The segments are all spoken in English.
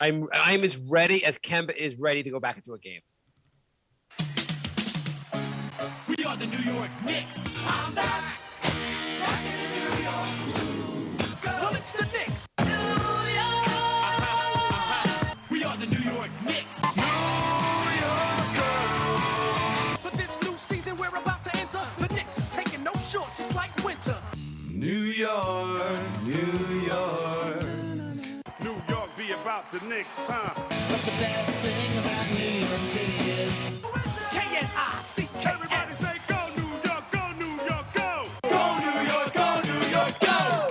I'm as ready as Kemba is ready to go back into a game. We are the New York Knicks. I'm back. Back in New York. Well, it's the Knicks. New York. We are the New York Knicks. New York. For this new season we're about to enter, the Knicks taking no shorts just like winter. New York, New York. New York be about the Knicks, huh? But the best thing about New York City is K-N-I-C-K-S. Everybody say go New York, go New York, go! Go New York, go New York, go!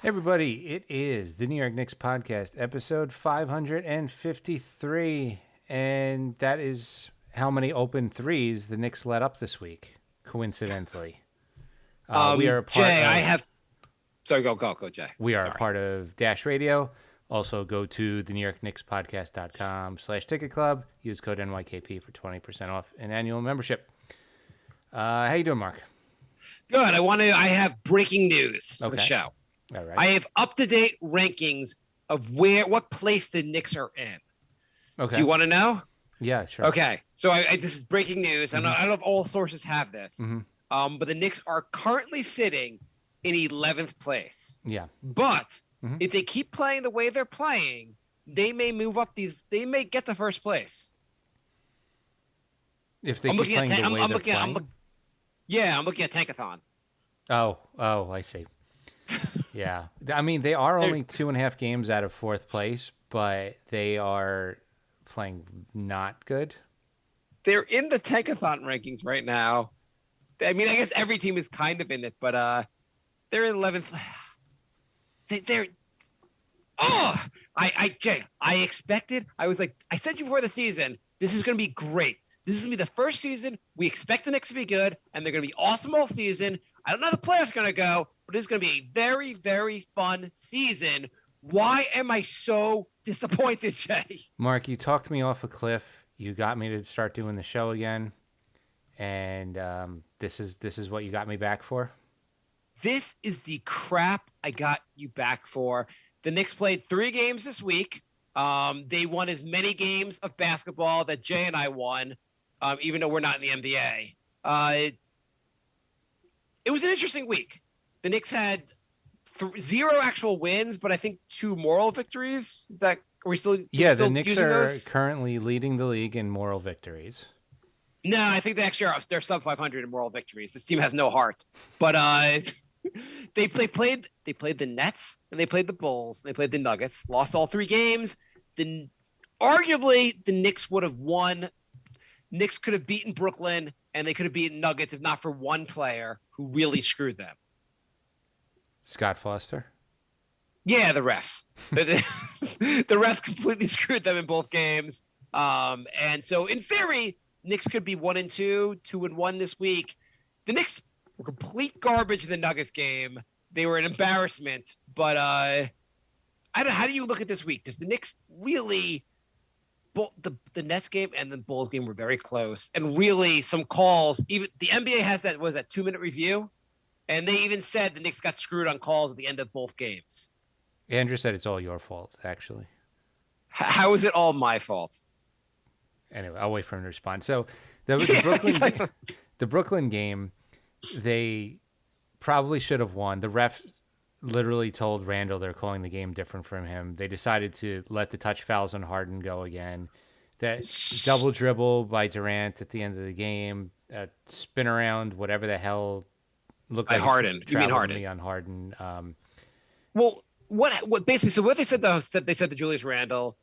Hey everybody, it is the New York Knicks podcast, episode 553, and that is how many open threes the Knicks let up this week, coincidentally. We are a part Jay, of, Sorry, go, Jay. We are a part of Dash Radio. Also, go to the NewYorkKnicksPodcast.com/ticket club. Use code NYKP for 20% off an annual membership. How you doing, Mark? Good. I have breaking news for the show. All right. I have up-to-date rankings of what place the Knicks are in. Okay. Do you want to know? Yeah, sure. Okay. So this is breaking news. I don't know if all sources have this, but the Knicks are currently sitting in 11th place. Yeah. But if they keep playing the way they're playing, they may move up they may get to first place. If they keep playing the way they're playing? I'm looking at Tankathon. Oh, I see. Yeah. I mean, they are only 2.5 games out of fourth place, but they are playing not good. They're in the Tankathon rankings right now. I mean, I guess every team is kind of in it, but they're in 11th. Jay, I expected. I was like, I said to you before the season, this is going to be great. This is going to be the first season. We expect the Knicks to be good, and they're going to be awesome all season. I don't know how the playoffs are going to go, but it's going to be a very, very fun season. Why am I so disappointed, Jay? Mark, you talked me off a cliff. You got me to start doing the show again, and this is what you got me back for. This is the crap I got you back for. The Knicks played 3 games this week. They won as many games of basketball that Jay and I won, even though we're not in the NBA. It was an interesting week. The Knicks had 0 actual wins, but I think 2 moral victories. Are we still? Yeah, still the Knicks using are those? currently leading the league in moral victories. No, I think they actually are. They're sub 500 in moral victories. This team has no heart. But they played the Nets and they played the Bulls. And they played the Nuggets. Lost all 3 games. Arguably, the Knicks would have won. Knicks could have beaten Brooklyn and they could have beaten Nuggets if not for one player who really screwed them. Scott Foster? Yeah, the refs. The refs completely screwed them in both games. And so in theory, Knicks could be 1-2, 2-1 this week. The Knicks were complete garbage in the Nuggets game. They were an embarrassment. But I don't know. How do you look at this week? Because the Knicks really, the Nets game and the Bulls game were very close. And really some calls, even the NBA has that 2-minute review. And they even said the Knicks got screwed on calls at the end of both games. Andrew said it's all your fault, actually. How is it all my fault? Anyway, I'll wait for him to respond. So the Brooklyn game, they probably should have won. The refs literally told Randall they're calling the game different from him. They decided to let the touch fouls on Harden go again. That double dribble by Durant at the end of the game, spin around, whatever the hell looked like Harden. You mean Harden? Me on Harden. Well, what basically? So what they said to Julius Randle.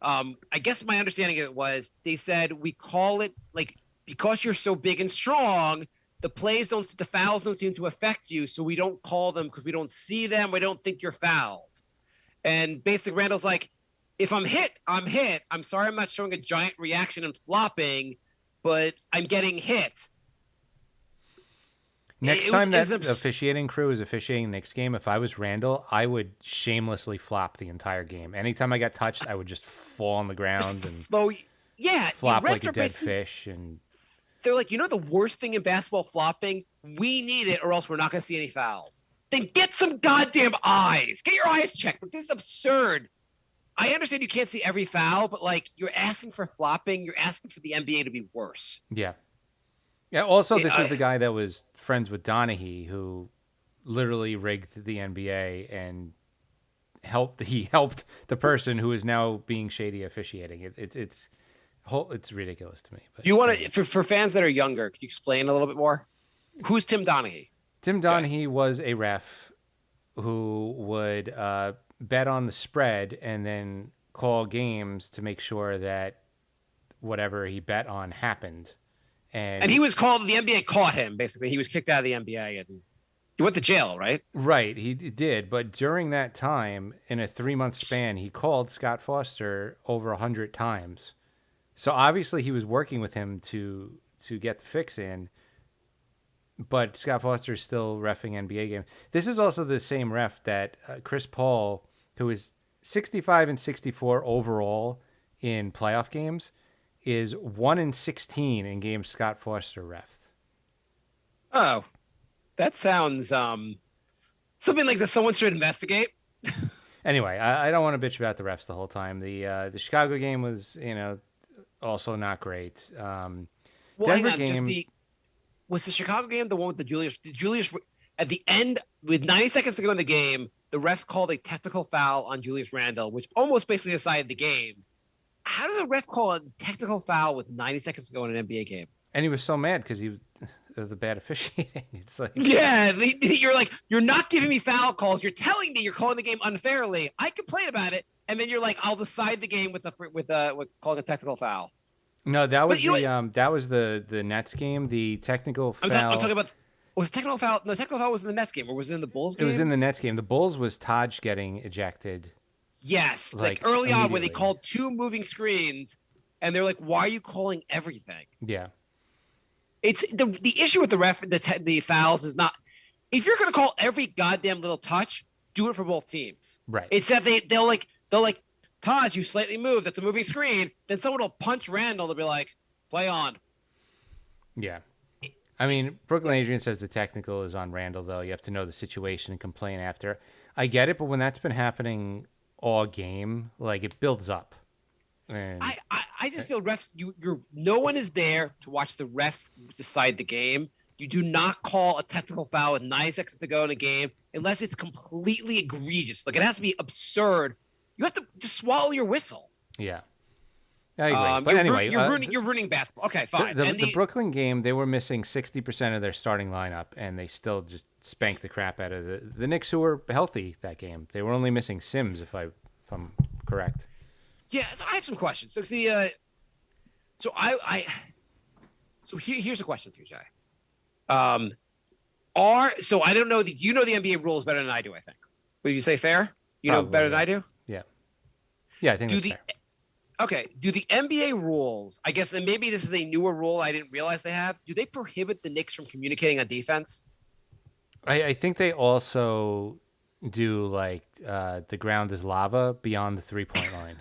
I guess my understanding of it was they said we call it like because you're so big and strong, the fouls don't seem to affect you, so we don't call them because we don't see them. We don't think you're fouled. And basically, Randall's like, if I'm hit, I'm hit. I'm sorry, I'm not showing a giant reaction and flopping, but I'm getting hit. Next time that officiating crew is officiating Knicks game, if I was Randall, I would shamelessly flop the entire game. Anytime I got touched, I would just fall on the ground and flop like a dead fish. And they're like, the worst thing in basketball, flopping, we need it or else we're not going to see any fouls. Then get some goddamn eyes. Get your eyes checked. But this is absurd. I understand you can't see every foul, but like you're asking for flopping. You're asking for the NBA to be worse. Yeah. Yeah. Also, this is the guy that was friends with Donaghy, who literally rigged the NBA and he helped the person who is now being shady officiating. It's ridiculous to me. But Do you want to, for fans that are younger, could you explain a little bit more? Who's Tim Donaghy? Tim Donaghy was a ref who would bet on the spread and then call games to make sure that whatever he bet on happened. And he was called, the NBA caught him, basically. He was kicked out of the NBA and he went to jail, right? Right, he did. But during that time, in a 3-month span, he called Scott Foster over 100 times. So obviously he was working with him to get the fix in. But Scott Foster is still reffing NBA games. This is also the same ref that Chris Paul, who is 65 and 64 overall in playoff games, is 1-16 in games Scott Foster refed. Oh, that sounds something like that someone should investigate. Anyway, I don't want to bitch about the refs the whole time. The Chicago game was, also not great. Denver game. Was the Chicago game the one with the Julius at the end with 90 seconds to go in the game? The refs called a technical foul on Julius Randle, which almost basically decided the game. How does a ref call a technical foul with 90 seconds to go in an NBA game? And he was so mad because he was the bad officiating. It's like, yeah, you're like, you're not giving me foul calls. You're telling me you're calling the game unfairly. I complain about it, and then you're like, I'll decide the game with calling a technical foul. No, that was the Nets game. The technical foul. I'm talking about. Was technical foul? No, technical foul was in the Nets game, or was it in the Bulls game? It was in the Nets game. The Bulls was Taj getting ejected. Yes, like early on when they called 2 moving screens, and they're like, "Why are you calling everything?" Yeah, it's the issue with the ref. The fouls is not. If you're going to call every goddamn little touch, do it for both teams. Right. It's that they'll like. Taj, you slightly moved. That's a moving screen. Then someone will punch Randall. They'll be like, play on. Yeah. I mean, Brooklyn Adrian says the technical is on Randall, though. You have to know the situation and complain after. I get it, but when that's been happening all game, like, it builds up. And I just feel refs, no one is there to watch the refs decide the game. You do not call a technical foul with 9 seconds to go in a game unless it's completely egregious. Like, it has to be absurd. You have to just swallow your whistle. Yeah. I agree. But anyway. You're ruining basketball. Okay, fine. The Brooklyn game, they were missing 60% of their starting lineup, and they still just spanked the crap out of the Knicks, who were healthy that game. They were only missing Sims, if I'm correct. Yeah, so I have some questions. So here's a question for you, Jay. So I don't know that you know the NBA rules better than I do, I think. Would you say fair? You know better than I do? Yeah. Yeah, I think that's fair. Okay. Do the NBA rules, I guess, and maybe this is a newer rule I didn't realize they have, do they prohibit the Knicks from communicating on defense? I think they also do, like, the ground is lava beyond the 3-point line.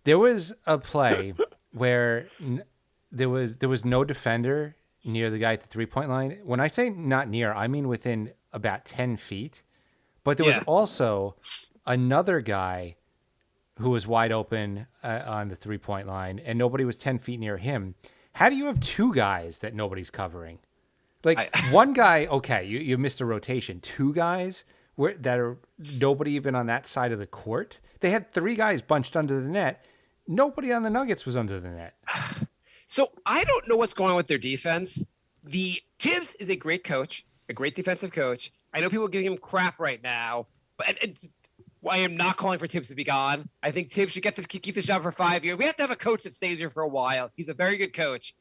There was a play where there was no defender near the guy at the 3-point line. When I say not near, I mean within about 10 feet. But there was also another guy who was wide open on the 3-point line, and nobody was 10 feet near him. How do you have 2 guys that nobody's covering? Like, one guy, okay, you missed a rotation. 2 guys that are nobody even on that side of the court. They had 3 guys bunched under the net. Nobody on the Nuggets was under the net. So I don't know what's going on with their defense. The Tibbs is a great coach, a great defensive coach. I know people are giving him crap right now, but I am not calling for Tibbs to be gone. I think Tibbs should keep this job for 5 years. We have to have a coach that stays here for a while. He's a very good coach.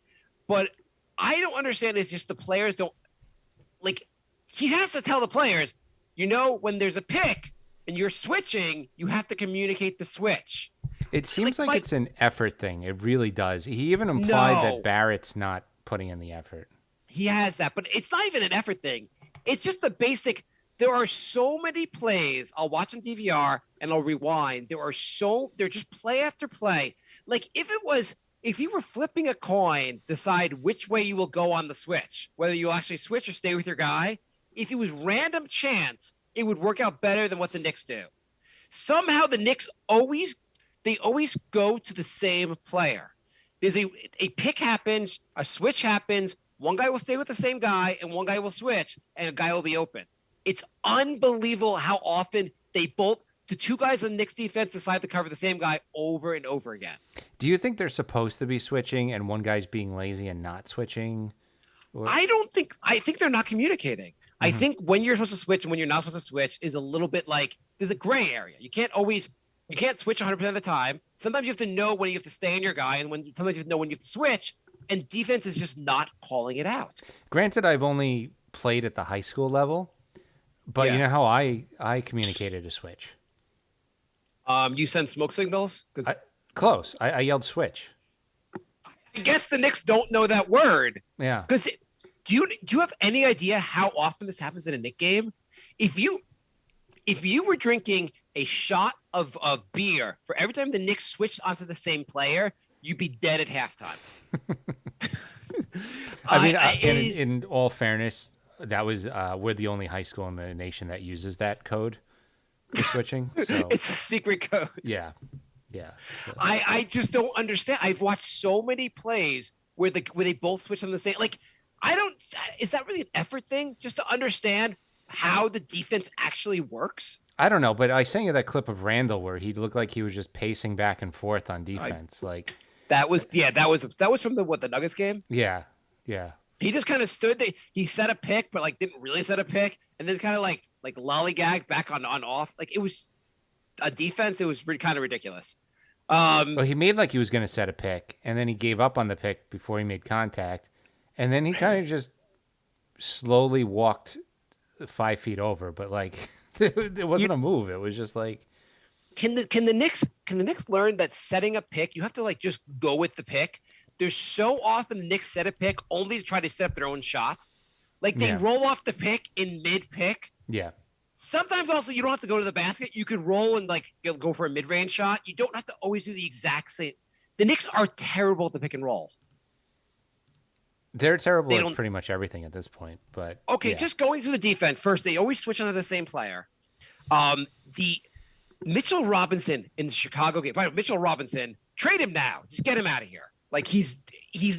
But I don't understand. It's just the players don't – like, he has to tell the players, when there's a pick and you're switching, you have to communicate the switch. It seems like it's an effort thing. It really does. He even implied that Barrett's not putting in the effort. He has that, but it's not even an effort thing. It's just the basic – there are so many plays. I'll watch on DVR and I'll rewind. They're just play after play. Like, if you were flipping a coin, decide which way you will go on the switch, whether you actually switch or stay with your guy, if it was random chance, it would work out better than what the Knicks do. Somehow the Knicks always go to the same player. There's a pick happens, a switch happens, one guy will stay with the same guy, and one guy will switch, and a guy will be open. It's unbelievable how often the two guys on the Knicks defense decide to cover the same guy over and over again. Do you think they're supposed to be switching and one guy's being lazy and not switching? I think they're not communicating. I think when you're supposed to switch and when you're not supposed to switch is a little bit like there's a gray area. You can't switch 100% of the time. Sometimes you have to know when you have to stay on your guy, and sometimes you have to know when you have to switch. And defense is just not calling it out. Granted, I've only played at the high school level, but you know how I communicated a switch. You send smoke signals? Close. I yelled switch. I guess the Knicks don't know that word. Yeah. Because do you have any idea how often this happens in a Knicks game? If you were drinking a shot of beer for every time the Knicks switched onto the same player, you'd be dead at halftime. I mean, in all fairness, that was we're the only high school in the nation that uses that code for switching. So it's a secret code. Yeah. So. I just don't understand. I've watched so many plays where they both switch on the same. Like, is that really an effort thing? Just to understand how the defense actually works? I don't know, but I sent you that clip of Randall where he looked like he was just pacing back and forth on defense. That was from the Nuggets game. Yeah. He just kind of stood there. He set a pick, but didn't really set a pick, and then kind of like lollygagged back on off. Like, it was a defense. It was kind of ridiculous. Well, he made like he was going to set a pick, and then he gave up on the pick before he made contact, and then he kind of just slowly walked 5 feet over, but it wasn't a move. It was just like. Can the Knicks learn that setting a pick, you have to just go with the pick? There's so often the Knicks set a pick only to try to set up their own shot. They roll off the pick in mid-pick. Yeah. Sometimes also you don't have to go to the basket. You could roll and go for a mid-range shot. You don't have to always do the exact same. The Knicks are terrible at the pick and roll. They're terrible at pretty much everything at this point. But okay, just going through the defense first. They always switch onto the same player. The Mitchell Robinson in the Chicago game. Mitchell Robinson, trade him now. Just get him out of here. He's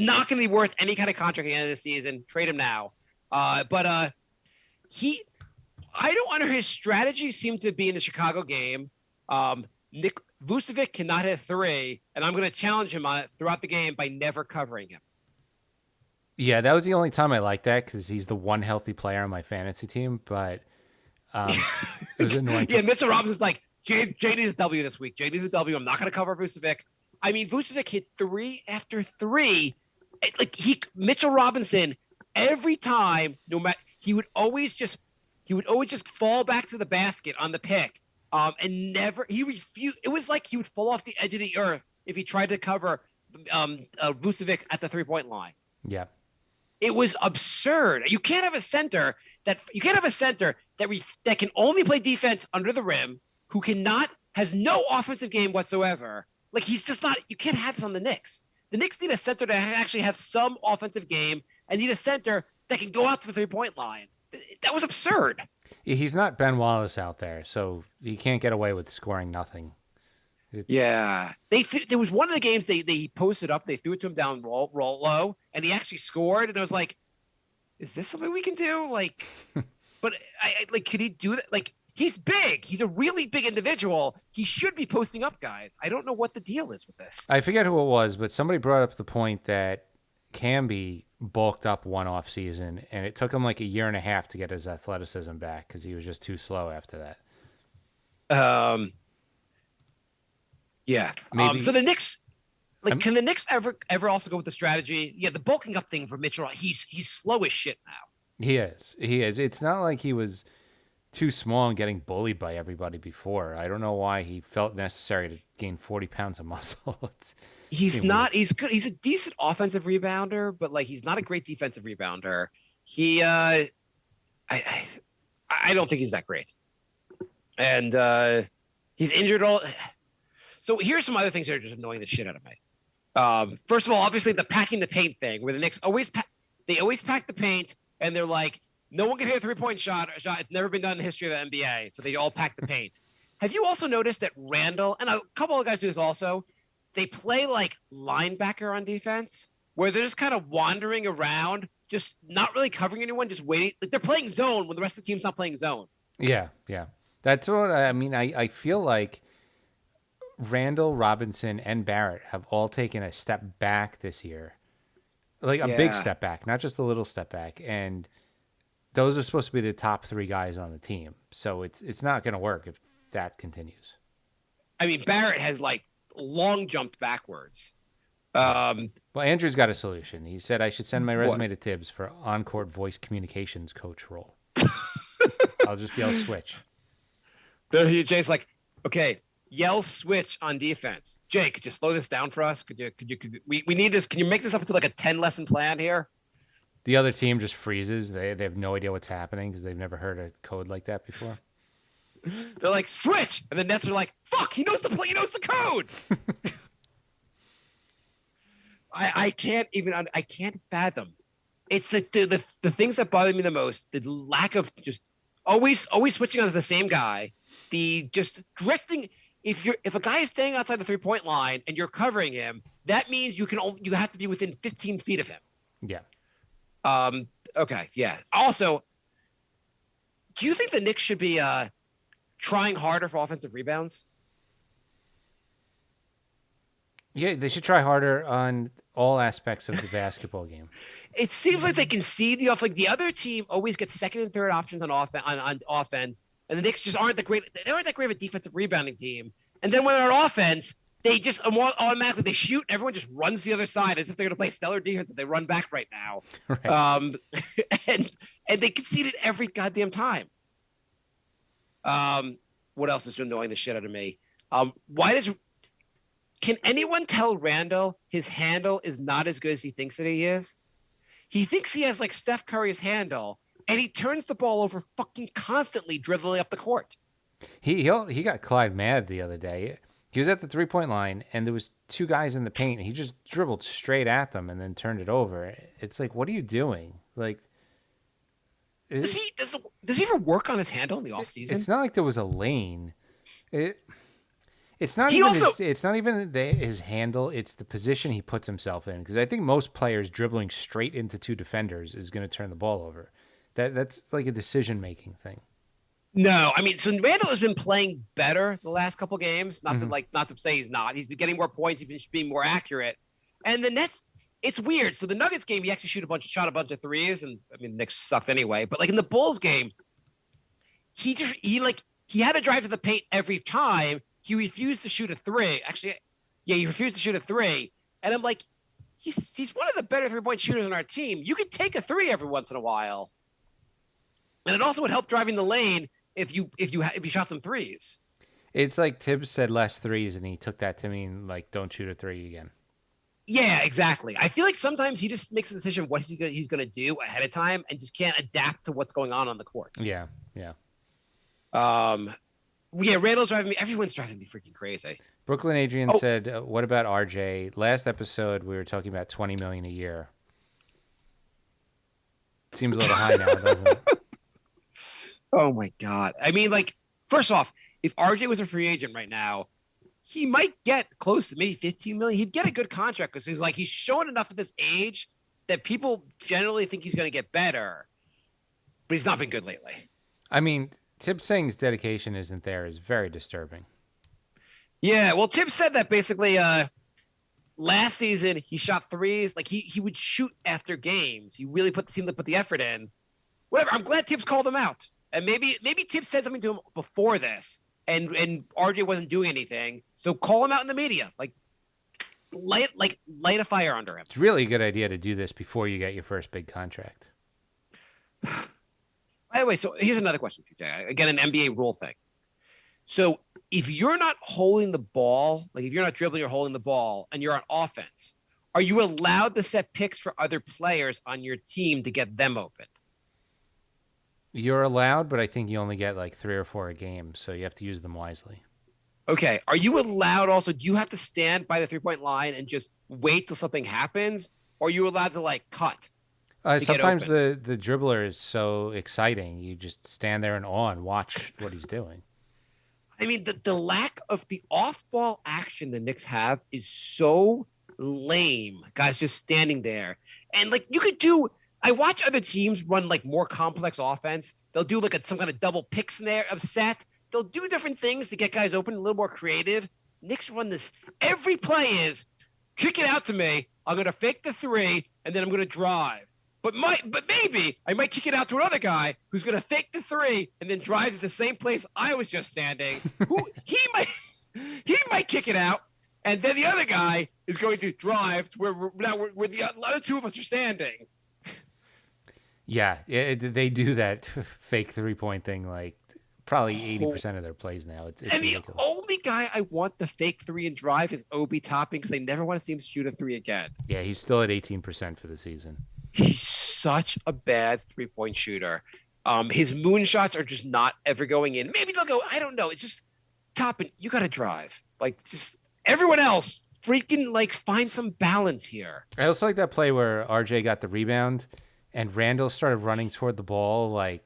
not going to be worth any kind of contract at the end of the season. Trade him now. I don't under his strategy seemed to be in the Chicago game. Nick Vucevic cannot hit three, and I'm going to challenge him on it throughout the game by never covering him. Yeah, that was the only time I liked that because he's the one healthy player on my fantasy team. But it was annoying. Yeah, Mr. Robinson's like, JD's a W this week. JD's a W. I'm not going to cover Vucevic. I mean, Vucevic hit 3 after 3. Mitchell Robinson, every time, no matter, he would always just fall back to the basket on the pick. And never, he refused. It was like he would fall off the edge of the earth if he tried to cover Vucevic at the 3-point line. Yeah. It was absurd. You can't have a center that can only play defense under the rim, who has no offensive game whatsoever. He's just not. You can't have this on the Knicks. The Knicks need a center to actually have some offensive game, and need a center that can go out to the 3-point line. That was absurd. He's not Ben Wallace out there, so he can't get away with scoring nothing. Yeah, there was one of the games they posted up. They threw it to him down roll low, and he actually scored. And I was like, "Is this something we can do?" But could he do that? He's big. He's a really big individual. He should be posting up guys. I don't know what the deal is with this. I forget who it was, but somebody brought up the point that Camby bulked up one off season, and it took him a year and a half to get his athleticism back because he was just too slow after that. Yeah. Maybe. So the Knicks, can the Knicks ever also go with the strategy? Yeah, the bulking up thing for Mitchell. He's slow as shit now. He is. It's not like he was too small and getting bullied by everybody before. I don't know why he felt necessary to gain 40 pounds of muscle. He's not. He's good. He's a decent offensive rebounder, but he's not a great defensive rebounder. I don't think he's that great. And he's injured all. So here's some other things that are just annoying the shit out of me. First of all, obviously the packing the paint thing, where the Knicks always pack the paint, and they're like, no one can hit a 3-point shot. It's never been done in the history of the NBA, so they all pack the paint. Have you also noticed that Randall and a couple of guys do this also? They play like linebacker on defense, where they're just kind of wandering around, just not really covering anyone, just waiting. Like they're playing zone when the rest of the team's not playing zone. Yeah, yeah. That's what I mean. I feel like Randall, Robinson, and Barrett have all taken a step back this year. Like a big step back, not just a little step back. And those are supposed to be the top 3 guys on the team. So it's not going to work if that continues. I mean, Barrett has like long jumped backwards. Well, Andrew's got a solution. He said I should send my resume to Tibbs for on-court voice communications coach role. I'll just yell switch. Jay's like, okay, yell switch on defense. Jay, could you slow this down for us? We need this. Can you make this up into like a 10-lesson plan here? The other team just freezes. They have no idea what's happening because they've never heard a code like that before. They're like, switch. And the Nets are like, fuck, he knows the play. He knows the code. I can't fathom. It's the things that bother me the most, the lack of just always switching on to the same guy, the just drifting. If a guy is staying outside the 3-point line and you're covering him, that means you have to be within 15 feet of him. Yeah. Okay. Yeah. Also, do you think the Knicks should be trying harder for offensive rebounds? Yeah, they should try harder on all aspects of the basketball game. It seems like they can see the other team always gets second and third options on offense, and the Knicks just aren't that great. They aren't that great of a defensive rebounding team. And then when they're on offense, they just automatically they shoot. Everyone just runs the other side as if they're going to play stellar defense. That they run back right now, Right. and they concede it every goddamn time. What else is annoying the shit out of me? Can anyone tell Randall his handle is not as good as he thinks that he is? He thinks he has like Steph Curry's handle, and he turns the ball over fucking constantly, dribbling up the court. He got Clyde mad the other day. He was at the 3-point line, and there was 2 guys in the paint, and he just dribbled straight at them and then turned it over. It's like, what are you doing? Like, Does he ever work on his handle in the offseason? it's not like there was a lane. It's not He even also- it's not even his handle. It's the position he puts himself in. Because I think most players dribbling straight into 2 defenders is going to turn the ball over. That's like a decision-making thing. No, I mean, so Randall has been playing better the last couple games. Not to say he's not. He's been getting more points. He's been being more accurate. And the Nets, it's weird. So the Nuggets game, he actually shot a bunch of threes, and I mean, the Knicks sucked anyway. But like in the Bulls game, he had to drive to the paint every time. He refused to shoot a 3. Actually, yeah, he refused to shoot a 3. And I'm like, he's one of the better 3-point shooters on our team. You could take a 3 every once in a while. And it also would help driving the lane if you shot some threes. It's like Tibbs said less threes, and he took that to mean like don't shoot a 3 again. Yeah, exactly. I feel like sometimes he just makes a decision what he's going to do ahead of time and just can't adapt to what's going on the court. Yeah. Yeah, Randall's driving me. Everyone's driving me freaking crazy. Brooklyn Adrian said, "What about RJ? Last episode we were talking about $20 million a year. Seems a little high now, doesn't it?" Oh my god! I mean, like, first off, if RJ was a free agent right now, he might get close to maybe 15 million. He'd get a good contract because he's shown enough at this age that people generally think he's going to get better, but he's not been good lately. I mean, Tibbs saying his dedication isn't there is very disturbing. Yeah, well, Tibbs said that basically last season he shot threes. Like he would shoot after games. He really seemed to put the effort in. Whatever. I'm glad Tibbs called him out. And maybe Tibbs said something to him before this, and RJ wasn't doing anything. So call him out in the media. Like light a fire under him. It's really a good idea to do this before you get your first big contract. By the way, so here's another question for you, Jay. Again, an NBA rule thing. So if you're not holding the ball, like if you're not dribbling or holding the ball, and you're on offense, are you allowed to set picks for other players on your team to get them open? You're allowed, but I think you only get like 3 or 4 a game, so you have to use them wisely. Okay. Are you allowed also, do you have to stand by the 3-point line and just wait till something happens? Or are you allowed to like cut? Sometimes the dribbler is so exciting. You just stand there in awe and watch what he's doing. I mean, the lack of the off-ball action the Knicks have is so lame. Guys just standing there. And like you could do I watch other teams run like more complex offense. They'll do like some kind of double pick snare of set. They'll do different things to get guys open, a little more creative. Knicks run this every play is kick it out to me. I'm gonna fake the three and then I'm gonna drive. But maybe I might kick it out to another guy who's going to fake the three and then drive to the same place I was just standing. He might kick it out, and then the other guy is going to drive to where the other two of us are standing. Yeah, they do that fake 3-point thing like probably 80% of their plays now. It's and ridiculous. The only guy I want the fake three and drive is Obi Toppin because I never want to see him shoot a three again. Yeah, he's still at 18% for the season. He's such a bad 3-point shooter. His moonshots are just not ever going in. Maybe they'll go. I don't know. It's just Toppin. You got to drive. Like just everyone else, freaking like find some balance here. I also like that play where RJ got the rebound and Randall started running toward the ball like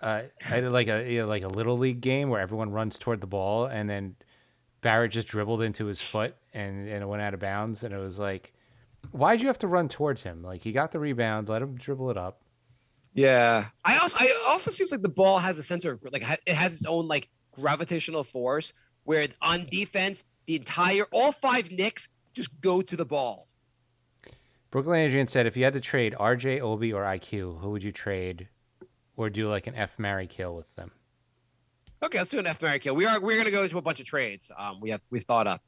like a little league game where everyone runs toward the ball and then Barrett just dribbled into his foot and it went out of bounds and it was like. Why'd you have to run towards him? Like he got the rebound, let him dribble it up. Yeah. I also seems like the ball has a center of like it has its own like gravitational force where on defense all 5 Knicks just go to the ball. Brooklyn Adrian said if you had to trade RJ, Obi, or IQ, who would you trade or do like an F marry kill with them? Okay, let's do an F marry kill. We're gonna go into a bunch of trades. We've thought up.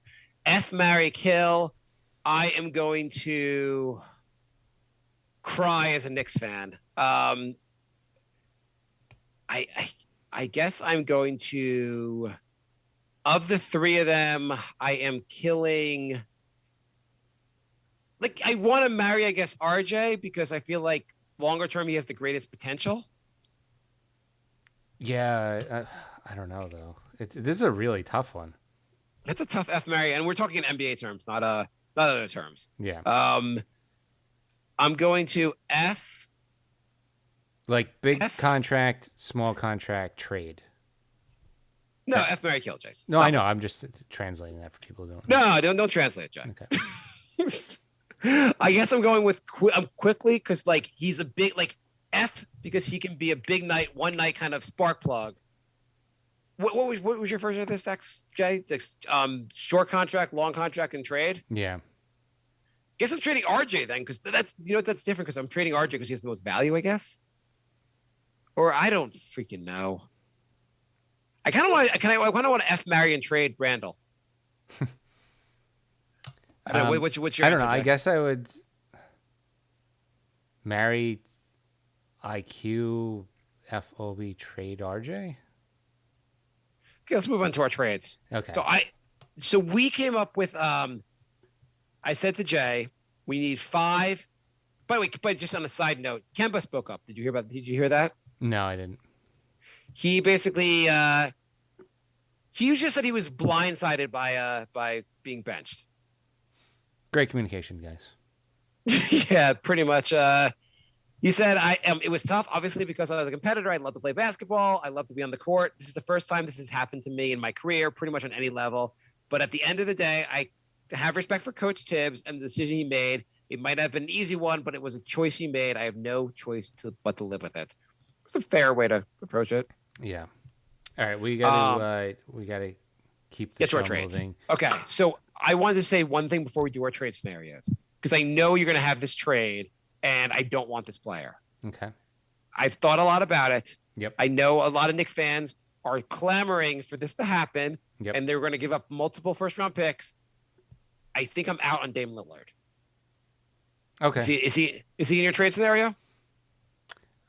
F marry kill. I am going to cry as a Knicks fan. I guess I'm going to. Of the 3 of them, I am killing. Like I want to marry, I guess, RJ because I feel like longer term he has the greatest potential. Yeah, I don't know though. This is a really tough one. It's a tough F marry, and we're talking in NBA terms, not other terms. Yeah. I'm going to F. Like big contract, small contract, trade. No, F marry kill, Jay. No, I know. I'm just translating that for people who don't. No, don't translate, Jay. Okay. I guess I'm going with quickly because like he's a big like F because he can be a big night, one night kind of spark plug. What was your version of this, Jay? Short contract, long contract, and trade. Yeah. Guess I'm trading RJ then because that's different because I'm trading RJ because he has the most value, I guess. Or I don't freaking know. I kind of want to F marry and trade Randall. I don't know. What's your I don't know. Jay? I guess I would marry IQ, FOB, trade RJ. Okay, let's move on to our trades. Okay. So we came up with I said to Jay, we need 5. By the way, but just on a side note, Kemba spoke up. Did you hear that? No, I didn't. He basically he just said he was blindsided by being benched. Great communication, guys. Yeah, pretty much. He said, it was tough, obviously, because I was a competitor. I love to play basketball. I love to be on the court. This is the first time this has happened to me in my career, pretty much on any level. But at the end of the day, I have respect for Coach Tibbs and the decision he made. It might have been an easy one, but it was a choice he made. I have no choice but to live with it. It's a fair way to approach it. Yeah. All right, we got to keep the show moving. Okay, so I wanted to say one thing before we do our trade scenarios, because I know you're going to have this trade, and I don't want this player. Okay. I've thought a lot about it. Yep. I know a lot of Knicks fans are clamoring for this to happen, yep. And they're going to give up multiple first-round picks. I think I'm out on Dame Lillard. Okay. Is he in your trade scenario?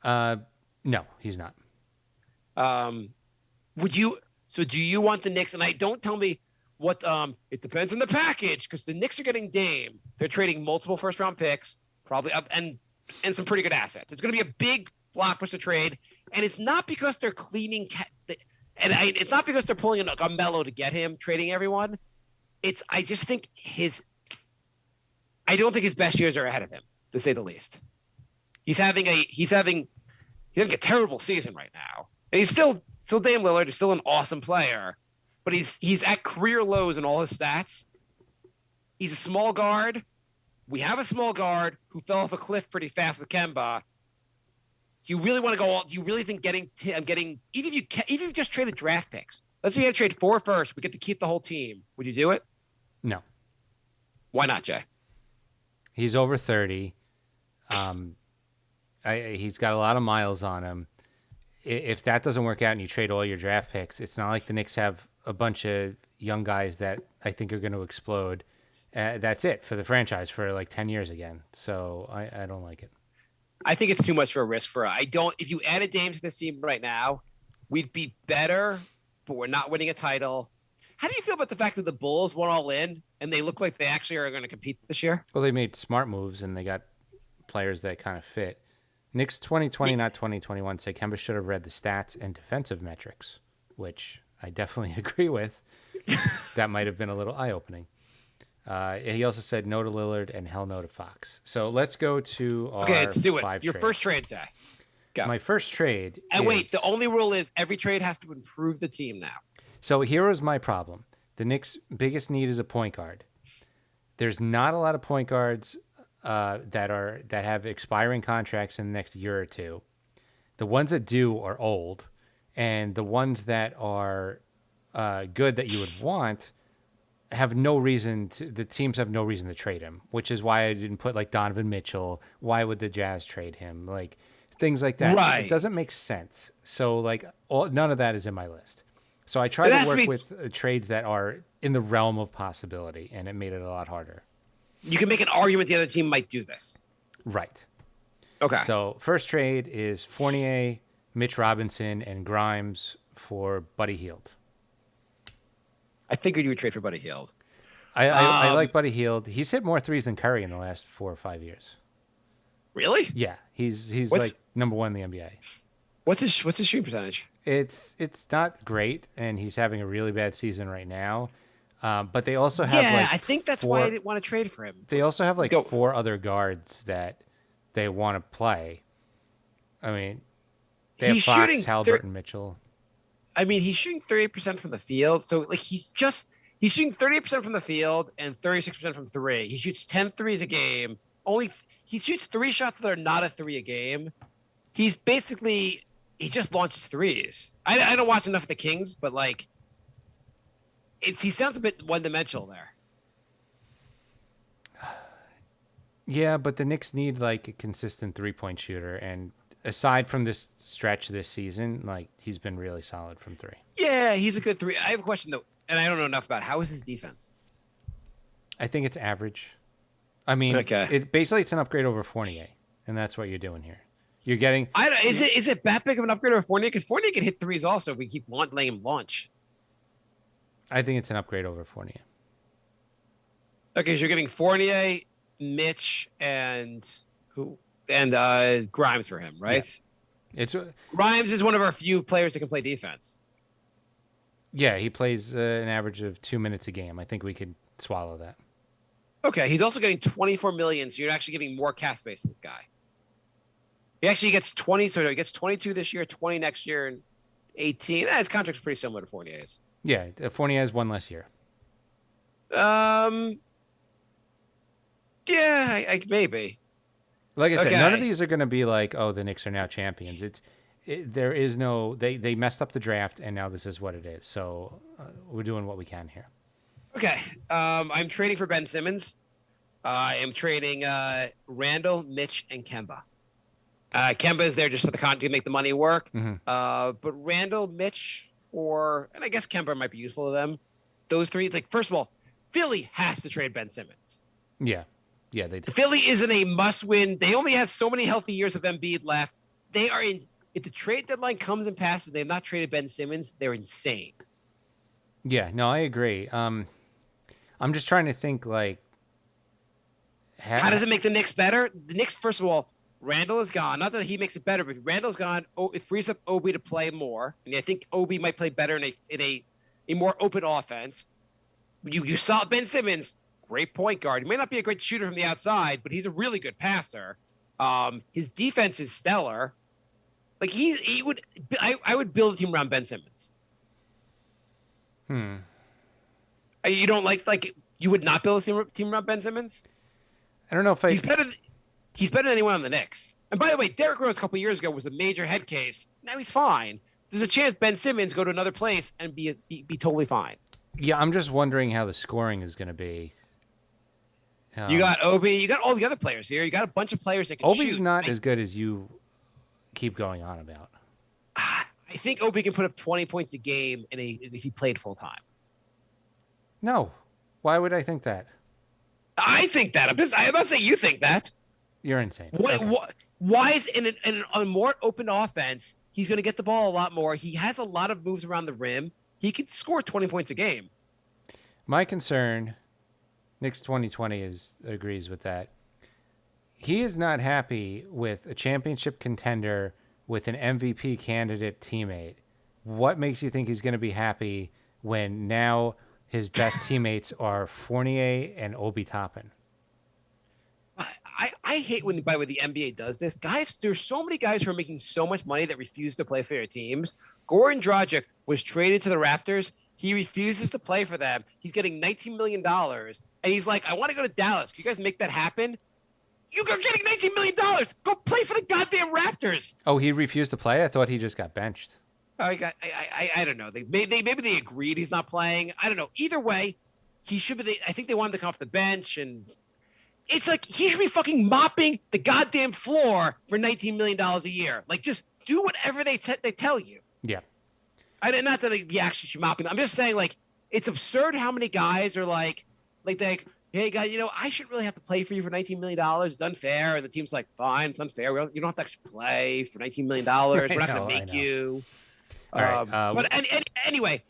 No, he's not. So do you want the Knicks? And don't tell me what. It depends on the package because the Knicks are getting Dame. They're trading multiple first-round picks, probably up and some pretty good assets. It's going to be a big blockbuster trade, and it's not because they're cleaning. It's not because they're pulling a Melo to get him, trading everyone. I just think I don't think his best years are ahead of him, to say the least. He's having a terrible season right now, and he's still still Dame Lillard. He's still an awesome player, but he's at career lows in all his stats. He's a small guard. We have a small guard who fell off a cliff pretty fast with Kemba. Do you really want to go all? Do you really think getting even if you just traded draft picks? Let's say you had to trade 4 first. We get to keep the whole team. Would you do it? No. Why not, Jay? He's over 30. He's got a lot of miles on him. If that doesn't work out and you trade all your draft picks, it's not like the Knicks have a bunch of young guys that I think are going to explode. That's it for the franchise for like 10 years again. So I don't like it. I think it's too much of a risk for. If you added Dame to this team right now, we'd be better, but we're not winning a title. How do you feel about the fact that the Bulls went all in and they look like they actually are going to compete this year? Well, they made smart moves and they got players that kind of fit. Knicks 2020, not 2021, say Kemba should have read the stats and defensive metrics, which I definitely agree with. That might have been a little eye-opening. He also said no to Lillard and hell no to Fox. So let's go to our let's do it. 5 Your trades. first trade, Jay. Go. My first trade And is... wait, the only rule is every trade has to improve the team now. So here was my problem. The Knicks' biggest need is a point guard. There's not a lot of point guards that have expiring contracts in the next year or two. The ones that do are old, and the ones that are good that you would want have no reason to. The teams have no reason to trade him, which is why I didn't put like Donovan Mitchell. Why would the Jazz trade him? Like things like that. Right. So it doesn't make sense. So like none of that is in my list. So I tried to work with trades that are in the realm of possibility, and it made it a lot harder. You can make an argument the other team might do this. Right. Okay. So first trade is Fournier, Mitch Robinson, and Grimes for Buddy Hield. I figured you would trade for Buddy Hield. I like Buddy Hield. He's hit more threes than Curry in the last 4 or 5 years. Really? Yeah, he's like number 1 in the NBA. What's his shooting percentage? It's not great, and he's having a really bad season right now. But they also have I think that's why I didn't want to trade for him. They also have like 4 other guards that they want to play. I mean, they have Fox, Halliburton, Mitchell. I mean, he's shooting 38% from the field. So like he's shooting 38% from the field and 36% from 3. He shoots 10 threes a game. He shoots 3 shots that are not a 3 a game. He just launches threes. I don't watch enough of the Kings, but like he sounds a bit one-dimensional there. Yeah, but the Knicks need like a consistent 3-point shooter, and aside from this stretch this season, like he's been really solid from 3. Yeah, he's a good 3. I have a question though, and I don't know enough about how is his defense. I think it's average. I mean, it's an upgrade over Fournier, and that's what you're doing here. You're getting. Is it that big of an upgrade over Fournier? Because Fournier can hit threes also if we keep letting him launch. I think it's an upgrade over Fournier. Okay, so you're getting Fournier, Mitch, and Grimes for him, right? Yeah. Grimes is one of our few players that can play defense. Yeah, he plays an average of 2 minutes a game. I think we could swallow that. Okay, he's also getting $24 million, so you're actually giving more cap space to this guy. He actually gets 20, so he gets 22 this year, 20 next year, and 18. His contract's pretty similar to Fournier's. Yeah, Fournier has 1 less year. Yeah, maybe. Like I said, none of these are going to be like, oh, the Knicks are now champions. There is no, they messed up the draft, and now this is what it is. So we're doing what we can here. Okay, I'm trading for Ben Simmons. I am trading Randall, Mitch, and Kemba. Kemba is there just for the to make the money work. Mm-hmm. But Randall, Mitch, and I guess Kemba might be useful to them. Those 3, like first of all, Philly has to trade Ben Simmons. Yeah, they do. Philly isn't a must-win. They only have so many healthy years of Embiid left. They are in. If the trade deadline comes and passes, they have not traded Ben Simmons. They're insane. Yeah, no, I agree. I'm just trying to think like, how does it make the Knicks better? The Knicks, first of all, Randall is gone. Not that he makes it better, but Randall's gone. It frees up Obi to play more, and I think Obi might play better in a more open offense. You saw Ben Simmons, great point guard. He may not be a great shooter from the outside, but he's a really good passer. His defense is stellar. Like he would. I would build a team around Ben Simmons. You don't like you would not build a team around Ben Simmons? I don't know if He's better than anyone on the Knicks. And by the way, Derrick Rose a couple years ago was a major head case. Now he's fine. There's a chance Ben Simmons go to another place and be totally fine. Yeah, I'm just wondering how the scoring is going to be. You got Obi. You got all the other players here. You got a bunch of players that can shoot. Obi's not as good as you keep going on about. I think Obi can put up 20 points a game if he played full time. No. Why would I think that? I think that. I'm not saying you think that. You're insane. Why is in a more open offense, he's going to get the ball a lot more. He has a lot of moves around the rim. He can score 20 points a game. My concern, Knicks 2020 agrees with that. He is not happy with a championship contender with an MVP candidate teammate. What makes you think he's going to be happy when now his best teammates are Fournier and Obi Toppin? I hate when the NBA does this. Guys, there's so many guys who are making so much money that refuse to play for their teams. Goran Dragic was traded to the Raptors. He refuses to play for them. He's getting $19 million. And he's like, I want to go to Dallas. Can you guys make that happen? You're getting $19 million. Go play for the goddamn Raptors. Oh, he refused to play? I thought he just got benched. I don't know. Maybe they agreed he's not playing. I don't know. Either way, he should be. I think they wanted to come off the bench, and it's like he should be fucking mopping the goddamn floor for $19 million a year. Like, just do whatever they tell you. Yeah. Not that he actually should mop him. I'm just saying, like, it's absurd how many guys are like, hey, guys, I shouldn't really have to play for you for $19 million. It's unfair. And the team's like, fine, it's unfair. You don't have to actually play for $19 million. We're not going to make you. All right. But anyway,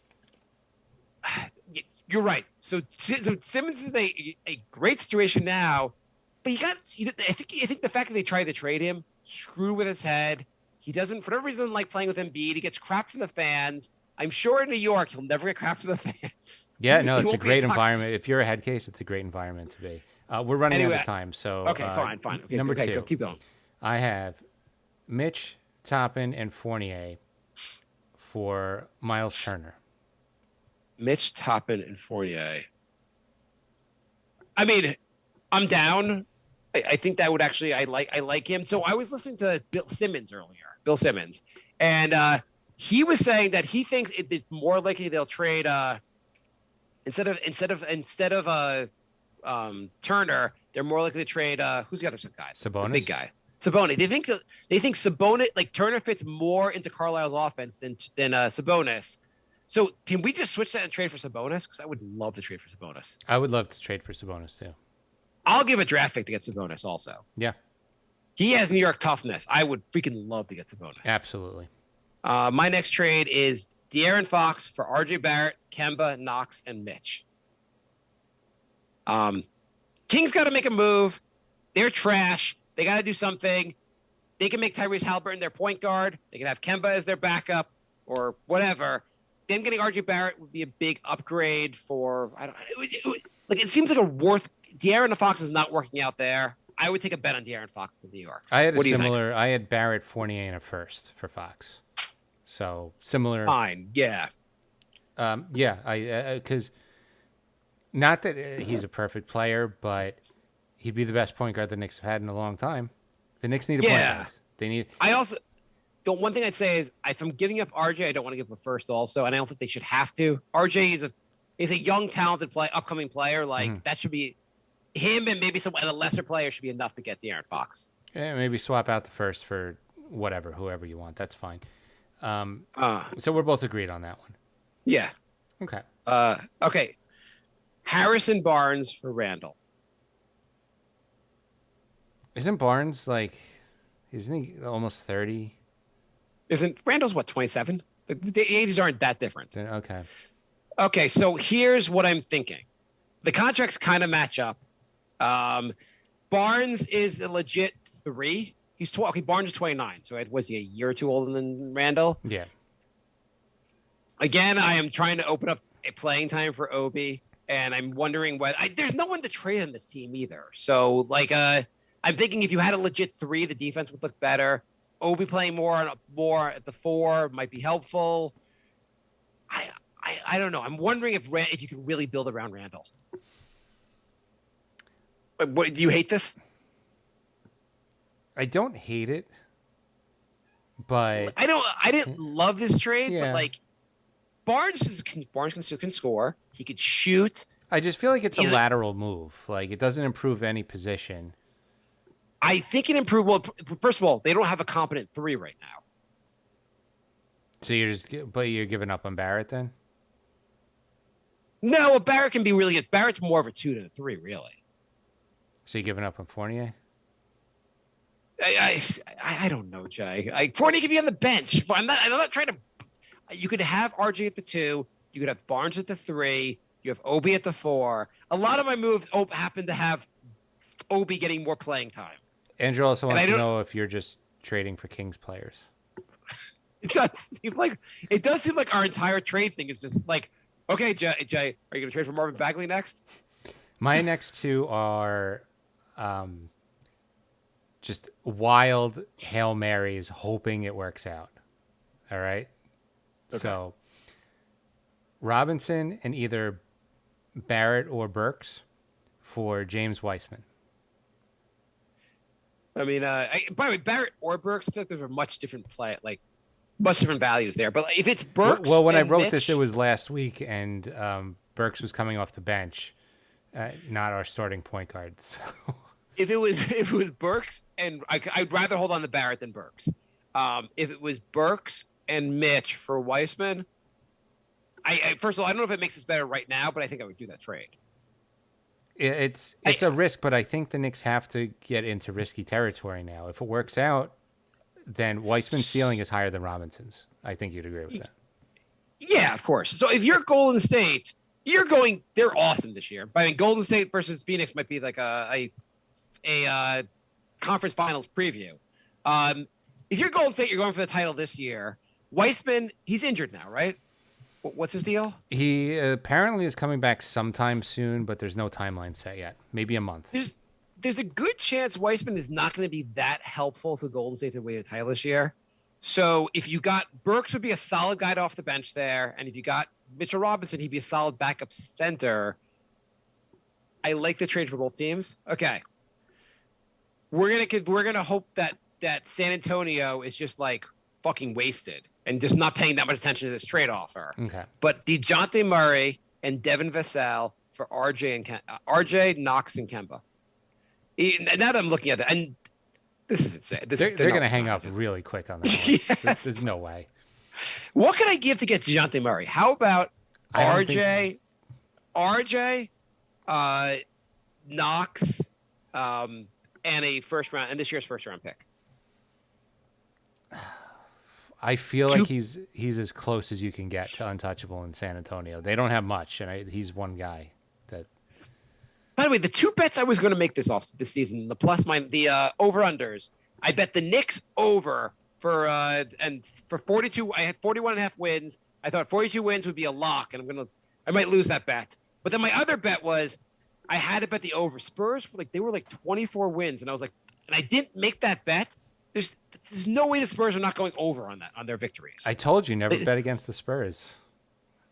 you're right. So Simmons is in a great situation now, but I think the fact that they tried to trade him screwed with his head. He doesn't, for whatever reason, like playing with Embiid. He gets crap from the fans. I'm sure in New York he'll never get crap from the fans. Yeah, no, it's a great environment. If you're a head case, it's a great environment to be. We're running out of time, so okay, fine. Okay, number two, go, keep going. I have Mitch, Toppin, and Fournier for Miles Turner. Mitch, Toppin, and Fournier. I mean, I'm down. I think that would actually I like him. So I was listening to Bill Simmons earlier, and he was saying that he thinks it's more likely they'll trade instead of Turner, they're more likely to trade who's the other guy? Sabonis, the big guy. Sabonis. They think Sabonis, like Turner, fits more into Carlisle's offense than Sabonis. So can we just switch that and trade for Sabonis? Because I would love to trade for Sabonis. I would love to trade for Sabonis too. I'll give a draft pick to get Sabonis also. Yeah. He has New York toughness. I would freaking love to get Sabonis. Absolutely. My next trade is De'Aaron Fox for R.J. Barrett, Kemba, Knox, and Mitch. Kings got to make a move. They're trash. They got to do something. They can make Tyrese Halliburton their point guard. They can have Kemba as their backup or whatever. Them getting R.J. Barrett would be a big upgrade for. It seems like De'Aaron Fox is not working out there. I would take a bet on De'Aaron Fox with New York. I had Barrett, Fournier, and a first for Fox. So similar. Fine. Yeah. Because not that he's a perfect player, but he'd be the best point guard the Knicks have had in a long time. The Knicks need a point guard. They need. The one thing I'd say is if I'm giving up RJ, I don't want to give up a first also, and I don't think they should have to. RJ is a young, talented upcoming player. That should be him, and maybe a lesser player should be enough to get De'Aaron Fox. Yeah, maybe swap out the first for whoever you want. That's fine. So we're both agreed on that one. Yeah. Okay. Okay. Harrison Barnes for Randall. Isn't Barnes isn't he almost 30? Isn't Randall's 27? The ages aren't that different. Okay. Okay, so here's what I'm thinking. The contracts kind of match up. Barnes is a legit 3. He's Barnes is 29, so was he a year or two older than Randall? Yeah. Again, I am trying to open up a playing time for Obi, and I'm wondering there's no one to trade on this team either. So, I'm thinking if you had a legit 3, the defense would look better. Obi playing more at the 4 might be helpful. I don't know. I'm wondering if you can really build around Randall. What, do you hate this? I don't hate it, but I didn't love this trade, Yeah. but like Barnes can score. He could shoot. I just feel like it's a He's- lateral move. Like it doesn't improve any position. I think it improved. Well, first of all, they don't have a competent 3 right now. So you're giving up on Barrett then? No, Barrett can be really good. Barrett's more of a 2 than a 3, really. So you're giving up on Fournier? I don't know, Jay. Fournier can be on the bench. I'm not trying to. You could have RJ at the 2. You could have Barnes at the 3. You have Obi at the 4. A lot of my moves happen to have Obi getting more playing time. Andrew also And wants I to don't- know if you're just trading for Kings players. It does seem like our entire trade thing is just like, okay, Jay, are you going to trade for Marvin Bagley next? My next 2 are just wild Hail Marys, hoping it works out. All right? Okay. So Robinson and either Barrett or Burks for James Weissman. I mean, by the way, Barrett or Burks, I feel like those are much different much different values there. But if it's Burks, Well, when I and wrote Mitch, this, it was last week, and Burks was coming off the bench, not our starting point guard. So. if it was Burks and I'd rather hold on to Barrett than Burks. If it was Burks and Mitch for Weissman, I first of all, I don't know if it makes this better right now, but I think I would do that trade. It's a risk, but I think the Knicks have to get into risky territory now. If it works out, then Weissman's ceiling is higher than Robinson's. I think you'd agree with that. Yeah, of course. So if you're Golden State, they're awesome this year. I mean, Golden State versus Phoenix might be like a conference finals preview. If you're Golden State, you're going for the title this year. Weissman, he's injured now, right? What's his deal? He apparently is coming back sometime soon, but there's no timeline set yet. Maybe a month. There's a good chance Weissman is not going to be that helpful to Golden State to win the title this year. So if you got Burks would be a solid guy off the bench there, and if you got Mitchell Robinson, he'd be a solid backup center. I like the trade for both teams. Okay, we're gonna hope that San Antonio is just like fucking wasted and just not paying that much attention to this trade offer. Okay. But DeJounte Murray and Devin Vassell for RJ, Knox, and Kemba. Now that I'm looking at it, and this is insane. They're going to hang up really quick on that one. Yes. There's no way. What can I give to get DeJounte Murray? How about I don't RJ, Knox, and this year's first round pick? I feel like he's as close as you can get to untouchable in San Antonio. They don't have much, and he's one guy that. By the way, the 2 bets I was going to make this season, the over unders. I bet the Knicks over for 42. I had 41 and a half wins. I thought 42 wins would be a lock, and I might lose that bet. But then my other bet was I had to bet the over. Spurs they were 24 wins, and I was like, and I didn't make that bet. There's no way the Spurs are not going over on their victories. I told you never bet against the Spurs.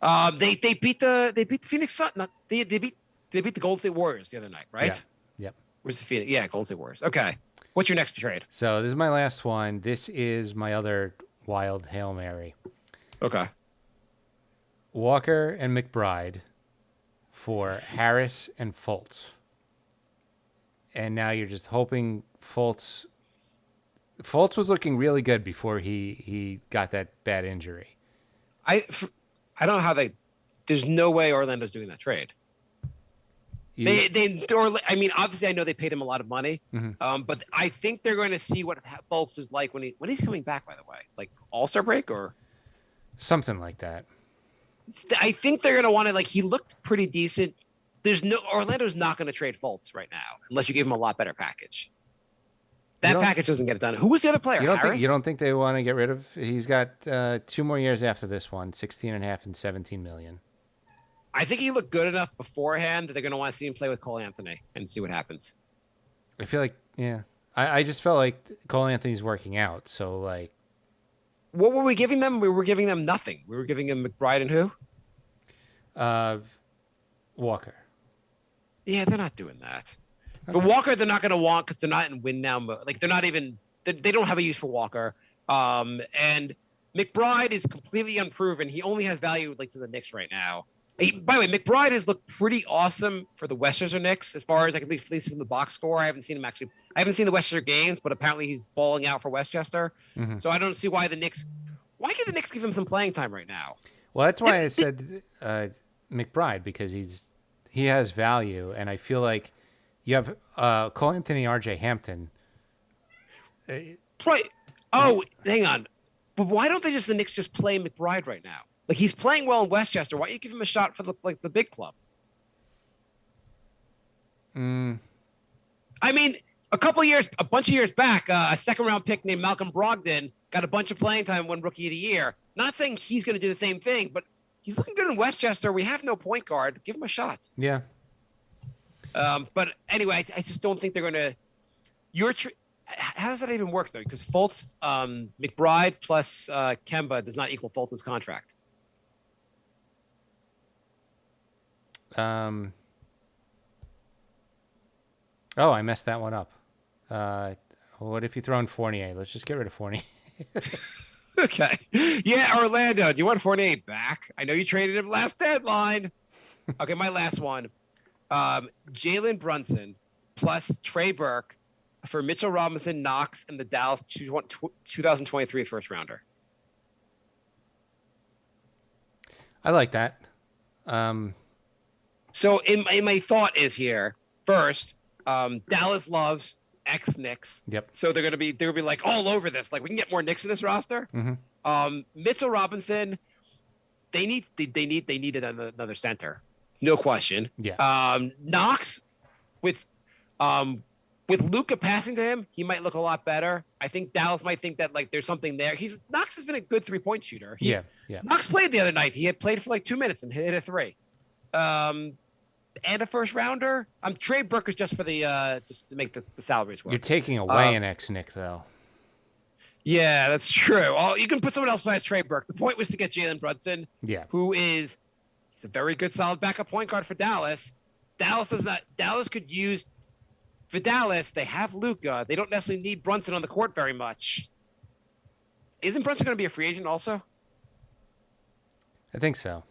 They beat the Phoenix Sun. They beat the Golden State Warriors the other night, right? Yeah. Yep. Where's the Phoenix? Yeah, Golden State Warriors. Okay. What's your next trade? So this is my last one. This is my other wild Hail Mary. Okay. Walker and McBride for Harris and Fultz. And now you're just hoping Fultz was looking really good before he got that bad injury. I don't know how there's no way Orlando's doing that trade. Obviously I know they paid him a lot of money, but I think they're going to see what Fultz is like when he's coming back, by the way, like All-Star break or something like that. I think they're going to want to, he looked pretty decent. Orlando's not going to trade Fultz right now unless you give him a lot better package. That package doesn't get it done. Who was the other player? You don't think they want to get rid of? He's got 2 more years after this one, 16 and a half and 17 million. I think he looked good enough beforehand that they're going to want to see him play with Cole Anthony and see what happens. I feel like, yeah. I just felt like Cole Anthony's working out. So like, What were we giving them? We were giving them nothing. We were giving them Mcbride and who? Walker. Yeah, they're not doing that. For Walker, they're not going to want because they're not in win now mode. Like they're not even. They don't have a use for Walker. And McBride is completely unproven. He only has value like to the Knicks right now. By the way, McBride has looked pretty awesome for the Westchester Knicks as far as I can at least from the box score. I haven't seen him actually. I haven't seen the Westchester games, but apparently he's balling out for Westchester. So I don't see why the Knicks. Why can't the Knicks give him some playing time right now? Well, that's why I said McBride, because he has value, and I feel like you have Cole Anthony, RJ Hampton. Right. Oh, hang on. But why don't the Knicks just play McBride right now? Like he's playing well in Westchester. Why don't you give him a shot for the big club? I mean, a bunch of years back, a second round pick named Malcolm Brogdon got a bunch of playing time, won Rookie of the Year. Not saying he's going to do the same thing, but he's looking good in Westchester. We have no point guard. Give him a shot. Yeah. But anyway, I just don't think they're going to. How does that even work though? Because Fultz, McBride plus Kemba does not equal Fultz's contract. Oh, I messed that one up. What if you throw in Fournier? Let's just get rid of Fournier. Okay. Yeah, Orlando. Do you want Fournier back? I know you traded him last deadline. Okay, my last one. Jalen Brunson plus Trey Burke for Mitchell Robinson, Knox, and the Dallas 2023 first rounder. I like that. So in my thought is here, first, Dallas loves ex-Knicks. Yep. So they're gonna be like all over this. Like we can get more Knicks in this roster. Mitchell Robinson, they need another center, no question. Yeah. Knox, with Luka passing to him, he might look a lot better. I think Dallas might think that like there's something there. Knox has been a good 3-point shooter. Yeah. Knox played the other night. He had played for like 2 minutes and hit a three. And a first rounder. Trey Burke is just for the just to make the salaries work. You're taking away an ex-Nick though. Yeah, that's true. Oh, you can put someone else besides Trey Burke. The point was to get Jalen Brunson, who is a very good, solid backup point guard for Dallas. Dallas could use for Dallas. They have Luka. They don't necessarily need Brunson on the court very much. Isn't Brunson going to be a free agent also? I think so.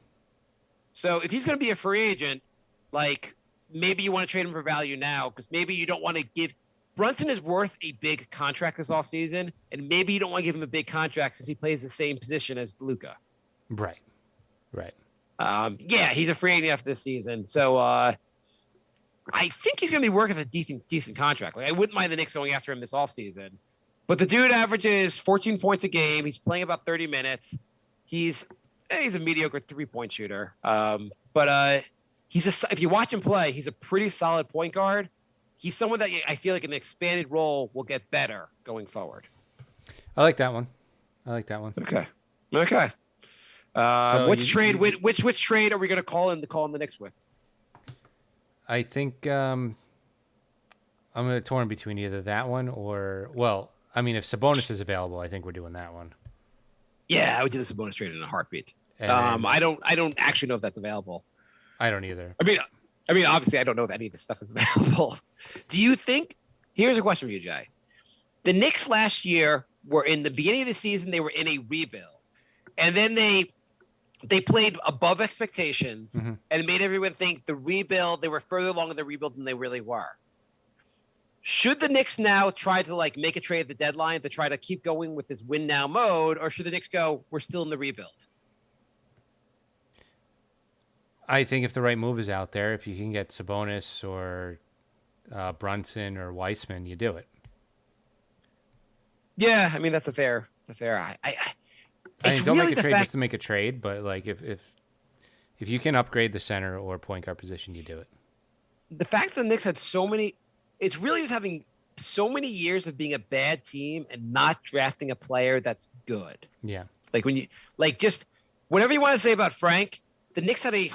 So if he's going to be a free agent, like maybe you want to trade him for value now because maybe you don't want to give Brunson is worth a big contract this offseason, and maybe you don't want to give him a big contract since he plays the same position as Luka. Right. Yeah, he's a free agent after this season, so I think he's going to be working a decent contract. Like I wouldn't mind the Knicks going after him this offseason, but the dude averages 14 points a game. He's playing about 30 minutes. He's a mediocre 3-point shooter, but if you watch him play, he's a pretty solid point guard. He's someone that I feel like an expanded role will get better going forward. I like that one. Okay. So which trade are we going to call in the Knicks with? I think I'm going to torn between either that one or, well, I mean, if Sabonis is available, I think we're doing that one. Yeah, I would do the Sabonis trade in a heartbeat. And I don't actually know if that's available. I don't either. I mean, obviously, I don't know if any of this stuff is available. Do you think? Here's a question for you, Jay. The Knicks last year were in the beginning of the season. They were in a rebuild, and then they played above expectations and made everyone think the rebuild. They were further along in the rebuild than they really were. Should the Knicks now try to like make a trade at the deadline to try to keep going with this win now mode, or should the Knicks go, we're still in the rebuild? I think if the right move is out there, if you can get Sabonis or Brunson or Weissman, you do it. Yeah, I mean that's a fair. I mean, don't make a trade just to make a trade, but like if you can upgrade the center or point guard position, you do it. The fact that the Knicks had so many, it's really just having so many years of being a bad team and not drafting a player that's good. Yeah, like when you just whatever you want to say about Frank. The Knicks had a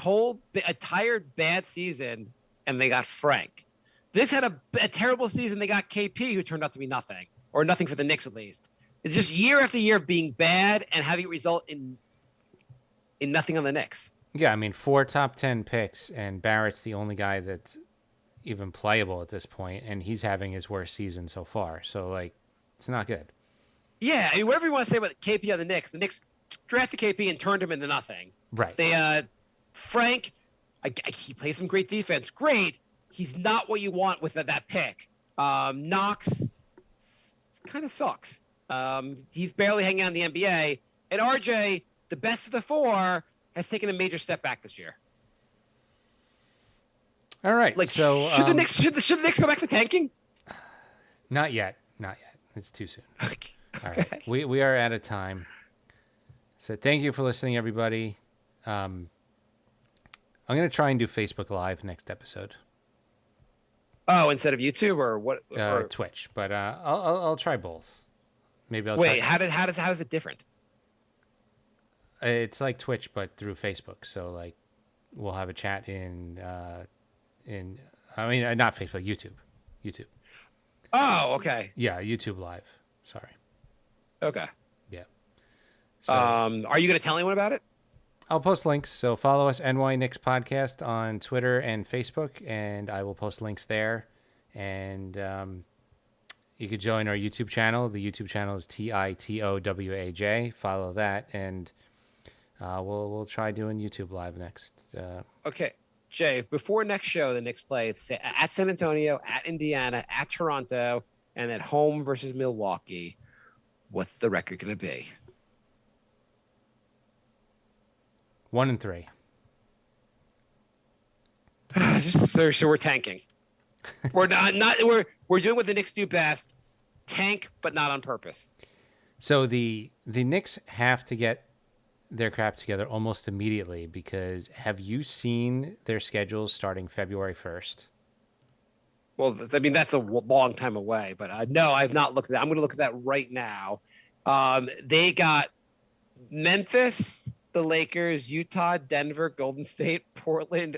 tired bad season, and they got Frank. The Knicks had a terrible season. They got KP, who turned out to be nothing, or nothing for the Knicks at least. It's just year after year of being bad and having it result in nothing on the Knicks. Yeah, I mean, 4 top 10 picks, and Barrett's the only guy that's even playable at this point, and he's having his worst season so far. So, like, it's not good. Yeah, I mean, whatever you want to say about KP on the Knicks drafted KP and turned him into nothing. Right. They, Frank, he plays some great defense. Great. He's not what you want with that pick. Knox kind of sucks. He's barely hanging on in the NBA. And RJ, the best of the 4, has taken a major step back this year. All right. Like, so should the Knicks go back to tanking? Not yet. It's too soon. Okay. All right. We are out of time. So thank you for listening, everybody. I'm going to try and do Facebook Live next episode. Oh, instead of YouTube or what? Or... Twitch, but I'll try both. Maybe I'll wait. try... How is it different? It's like Twitch, but through Facebook. So like, we'll have a chat in not Facebook, YouTube. Oh, okay. Yeah, YouTube Live. Sorry. Okay. Yeah. So, are you going to tell anyone about it? I'll post links. So follow us, NY Knicks Podcast, on Twitter and Facebook, and I will post links there. And you could join our YouTube channel. The YouTube channel is TITOWAJ. Follow that, and we'll try doing YouTube Live next. Okay. Jay, before next show, the Knicks play at San Antonio, at Indiana, at Toronto, and at home versus Milwaukee. What's the record going to be? 1-3. So we're tanking. We're not. We're doing what the Knicks do best: tank, but not on purpose. So the Knicks have to get their crap together almost immediately, because have you seen their schedules starting February 1st? Well, I mean, that's a long time away, but no, I've not looked at that. I'm going to look at that right now. They got Memphis, the Lakers, Utah, Denver, Golden State, Portland,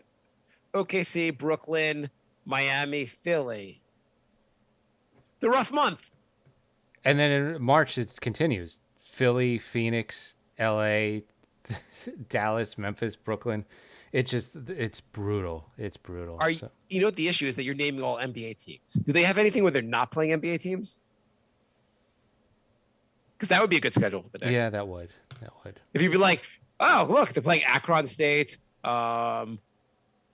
OKC, Brooklyn, Miami, Philly. The rough month. And then in March, it continues. Philly, Phoenix, LA, Dallas, Memphis, Brooklyn. It's brutal. It's brutal. You know what the issue is? That you're naming all NBA teams. Do they have anything where they're not playing NBA teams? Because that would be a good schedule for the Knicks. Yeah, that would. If you'd be like, oh, look, they're playing Akron State. They're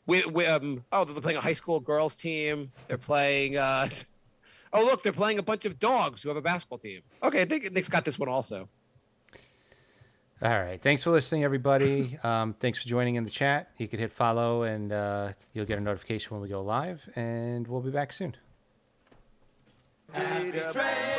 playing a high school girls team. They're playing. Oh, look, they're playing a bunch of dogs who have a basketball team. Okay, I think Knicks got this one also. All right. Thanks for listening, everybody. Thanks for joining in the chat. You can hit follow, and you'll get a notification when we go live, and we'll be back soon. Happy train.